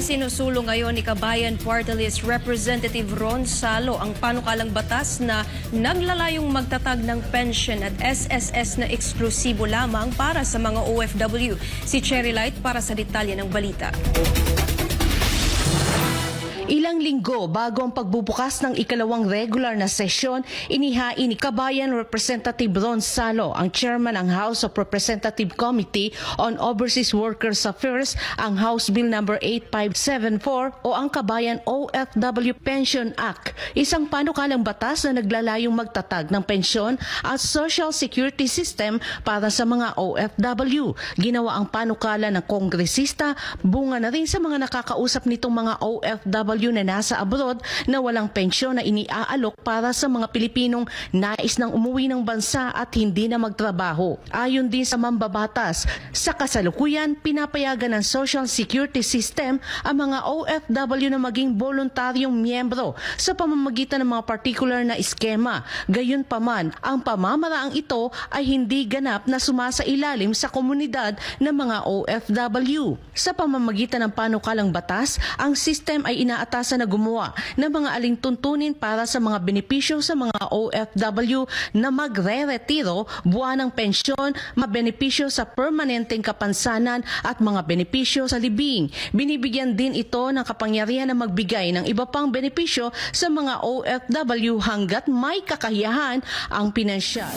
Isinusulong ngayon ni Kabayan Party List Representative Ron Salo ang panukalang batas na naglalayong magtatag ng pension at SSS na eksklusibo lamang para sa mga OFW. Si Cherry Light para sa detalye ng balita. Ilang linggo bago ang pagbubukas ng ikalawang regular na sesyon, inihain ni Kabayan Representative Ron Salo, ang chairman ng House of Representative Committee on Overseas Workers Affairs, ang House Bill No. 8574 o ang Kabayan OFW Pension Act, isang panukalang batas na naglalayong magtatag ng pensyon at social security system para sa mga OFW. Ginawa ang panukala ng kongresista, bunga na rin sa mga nakakausap nitong mga OFW na nasa abroad na walang pensyon na iniaalok para sa mga Pilipinong nais nang umuwi ng bansa at hindi na magtrabaho. Ayon din sa mambabatas, sa kasalukuyan pinapayagan ng Social Security System ang mga OFW na maging voluntaryong miyembro sa pamamagitan ng mga particular na eskema. Gayunpaman, ang pamamaraang ito ay hindi ganap na sumasailalim sa komunidad ng mga OFW. Sa pamamagitan ng panukalang batas, ang system ay inaatasan na gumawa ng mga alintuntunin para sa mga benepisyo sa mga OFW na magre-retiro, buwan ng pensyon, mga benepisyo sa permanenteng kapansanan at mga benepisyo sa libing. Binibigyan din ito ng kapangyarihan na magbigay ng iba pang benepisyo sa mga OFW hanggat may kakayahan ang pinansyal.